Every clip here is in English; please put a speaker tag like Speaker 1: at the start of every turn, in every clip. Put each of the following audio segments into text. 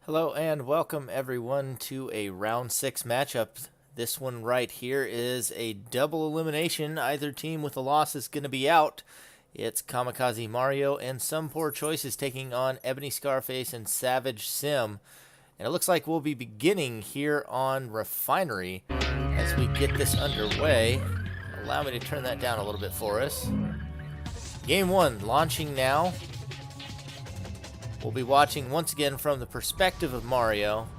Speaker 1: Hello and welcome everyone to a round 6 matchup. This one right here is a double elimination. Either team with a loss is going to be out. It's Kamikaze Mario and Some Poor Choices taking on Eb0ny Scarface and Savage Sim. And it looks like we'll be beginning here on Refinery as we get this underway. Allow me to turn that down a little bit for us. Game 1 launching now. We'll be watching once again from the perspective of Mario.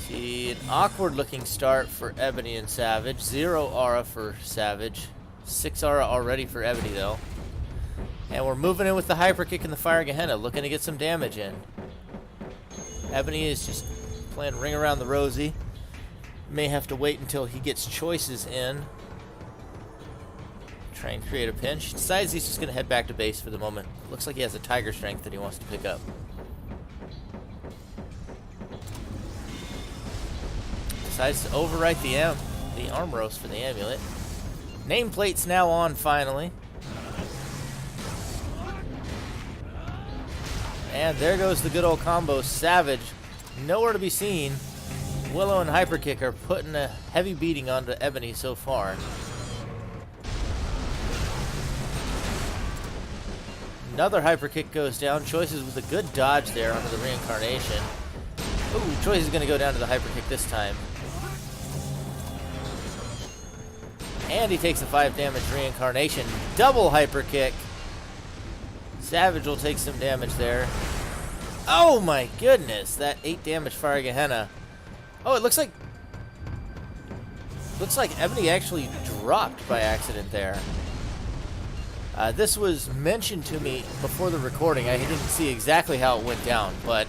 Speaker 1: See an awkward looking start for Eb0ny and Savage. 0 aura for Savage. 6 aura already for Eb0ny though. And we're moving in with the hyper kick and the fire Gehenna, looking to get some damage in. Eb0ny is just playing ring around the rosy. May have to wait until he gets choices in. Try and create a pinch. Decides he's just going to head back to base for the moment. Looks like he has a tiger strength that he wants to pick up. Decides to overwrite the arm roast for the amulet. Nameplate's now on finally. And there goes the good old combo. Savage, nowhere to be seen. Willow and Hyperkick are putting a heavy beating onto Eb0ny so far. Another hyper kick goes down. Choices with a good dodge there onto the reincarnation. Ooh, Choice is going to go down to the hyper kick this time. And he takes a 5 damage reincarnation. Double hyper kick. Savage will take some damage there. Oh my goodness, that 8 damage fire Gehenna. Oh, it looks like Eb0ny actually dropped by accident there. This was mentioned to me before the recording. I didn't see exactly how it went down, but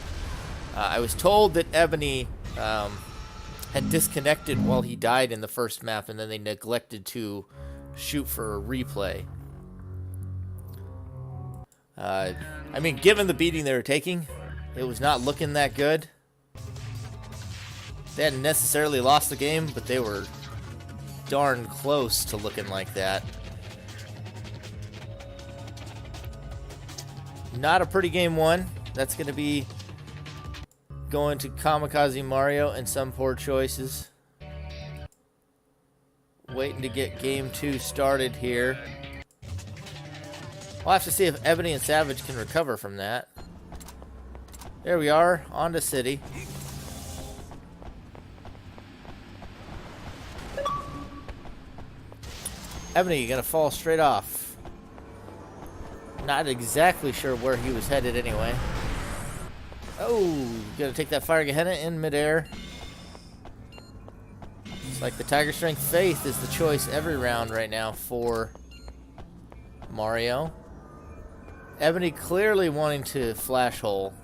Speaker 1: I was told that Eb0ny had disconnected while he died in the first map, and then they neglected to shoot for a replay. I mean, given the beating they were taking, it was not looking that good. They hadn't necessarily lost the game, but they were darn close to looking like that. Not a pretty game 1. That's going to be going to Kamikaze Mario and Some Poor Choices. Waiting to get game 2 started here. We'll have to see if Eb0ny and Savage can recover from that. There we are, on to City. Eb0ny going to fall straight off. Not exactly sure where he was headed anyway. Oh, gotta take that fire Gehenna in midair. It's like the Tiger Strength Faith is the choice every round right now for Mario. Eb0ny clearly wanting to flash hole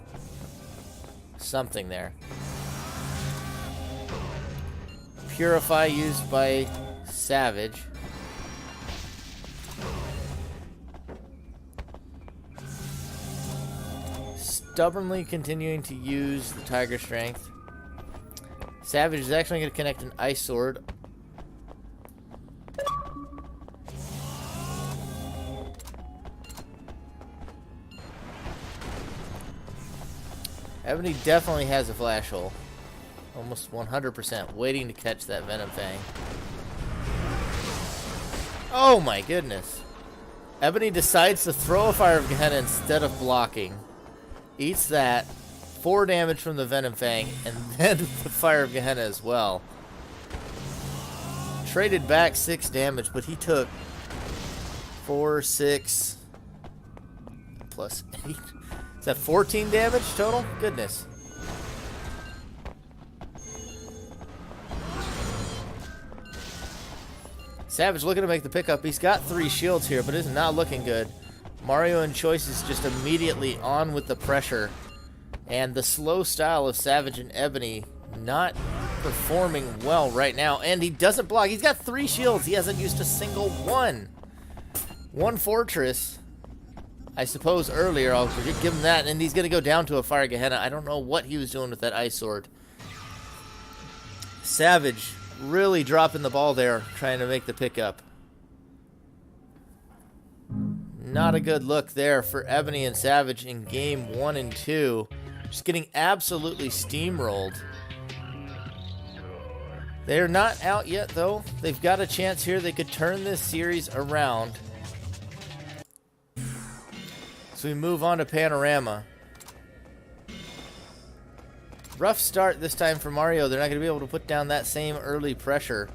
Speaker 1: something there. Purify used by Savage. Stubbornly continuing to use the Tiger Strength. Savage is actually going to connect an Ice Sword. Eb0ny definitely has a flash hole. Almost 100%. Waiting to catch that Venom Fang. Oh my goodness. Eb0ny decides to throw a Fire of Gehenna instead of blocking. Eats that, 4 damage from the Venom Fang, and then the Fire of Gehenna as well. Traded back 6 damage, but he took 4, 6, plus 8. Is that 14 damage total? Goodness. Savage looking to make the pickup. He's got 3 shields here, but it's not looking good. Mario and Choices just immediately on with the pressure. And the slow style of Savage and Eb0ny not performing well right now. And he doesn't block. He's got 3 shields. He hasn't used a single one. 1 Fortress, I suppose earlier. I'll give him that. And he's going to go down to a Fire Gehenna. I don't know what he was doing with that Ice Sword. Savage really dropping the ball there, trying to make the pickup. not a good look there for Eb0ny and Savage in game 1 and 2. Just getting absolutely steamrolled. They're not out yet, though. They've got a chance here. They could turn this series around. So we move on to Panorama. Rough start this time for Mario. They're not going to be able to put down that same early pressure.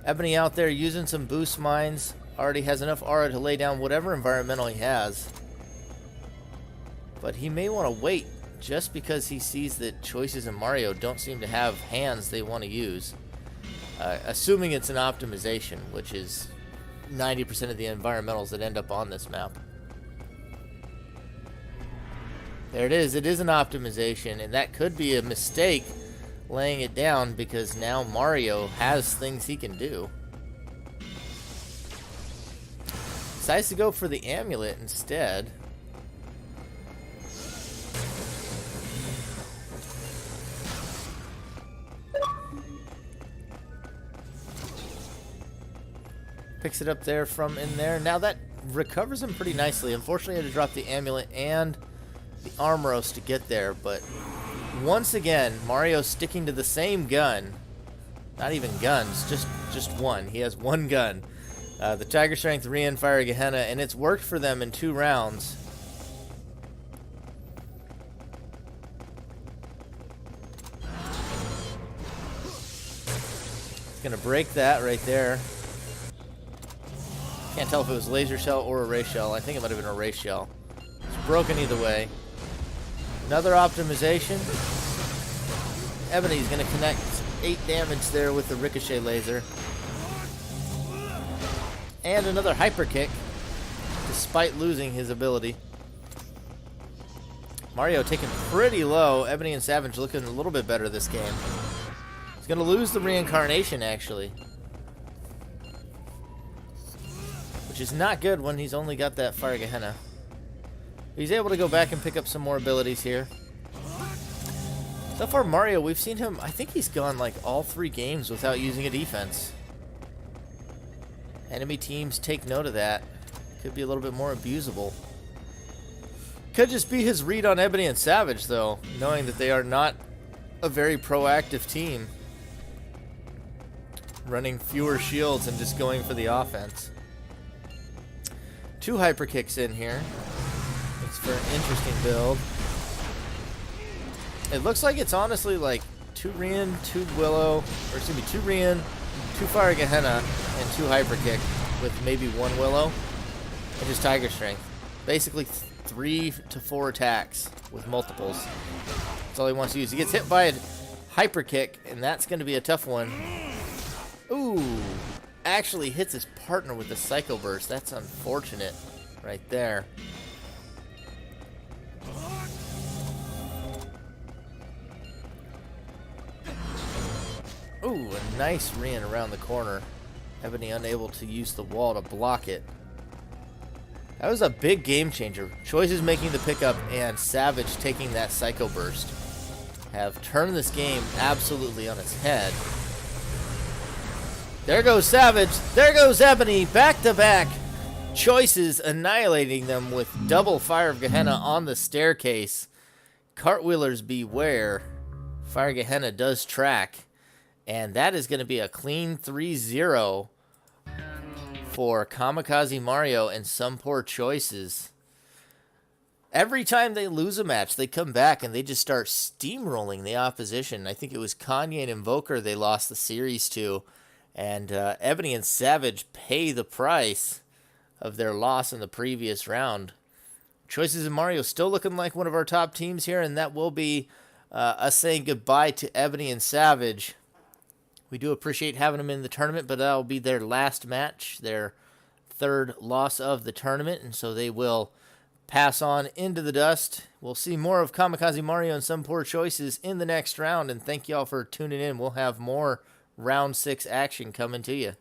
Speaker 1: Eb0ny out there using some boost mines. Already has enough aura to lay down whatever environmental he has. But he may want to wait just because he sees that Choices and Mario don't seem to have hands they want to use. Assuming it's an optimization, which is 90% of the environmentals that end up on this map. There it is. It is an optimization, and that could be a mistake laying it down because now Mario has things he can do. Decides to go for the amulet instead. Picks it up there from in there. Now that recovers him pretty nicely. Unfortunately, I had to drop the amulet and the Armoros to get there, but once again, Mario's sticking to the same gun. Not even guns, just one. He has one gun. The Tiger Strength Rian Fire Gehenna, and it's worked for them in 2 rounds. It's gonna break that right there. Can't tell if it was laser shell or a ray shell. I think it might have been a ray shell. It's broken either way. Another optimization. Eb0ny's going to connect 8 damage there with the ricochet laser. And another hyper kick, despite losing his ability. Mario taken pretty low. Eb0ny and Savage looking a little bit better this game. He's going to lose the reincarnation, actually. Which is not good when he's only got that Fire Gehenna. He's able to go back and pick up some more abilities here. So far, Mario, we've seen him, I think he's gone like all 3 games without using a defense. Enemy teams take note of that. Could be a little bit more abusable. Could just be his read on Eb0ny and Savage, though, knowing that they are not a very proactive team. Running fewer shields and just going for the offense. 2 hyper kicks in here. It's for an interesting build. It looks like it's honestly like 2 Rian, 2 Willow, or excuse me, 2 Rian, 2 Fire Gehenna, and 2 hyper kick with maybe 1 Willow and just Tiger Strength. Basically 3 to 4 attacks with multiples. That's all he wants to use. He gets hit by a hyper kick, and that's going to be a tough one. Ooh, actually hits his partner with the Psycho Burst. That's unfortunate right there. Ooh, a nice Rian around the corner. Eb0ny unable to use the wall to block it. That was a big game changer. Choices making the pickup and Savage taking that Psycho Burst have turned this game absolutely on its head. There goes Savage. There goes Eb0ny. Back to back. Choices annihilating them with double Fire of Gehenna on the staircase. Cartwheelers beware. Fire Gehenna does track. And that is going to be a clean 3-0 for Kamikaze Mario and some poor Choices. Every time they lose a match, they come back and they just start steamrolling the opposition. I think it was Kanye and Invoker they lost the series to. And Eb0ny and Savage pay the price of their loss in the previous round. Choices and Mario still looking like one of our top teams here, and that will be us saying goodbye to Eb0ny and Savage. We do appreciate having them in the tournament, but that will be their last match, their 3rd loss of the tournament, and so they will pass on into the dust. We'll see more of Kamikaze Mario and some poor Choices in the next round, and thank you all for tuning in. We'll have more Round 6 action coming to you.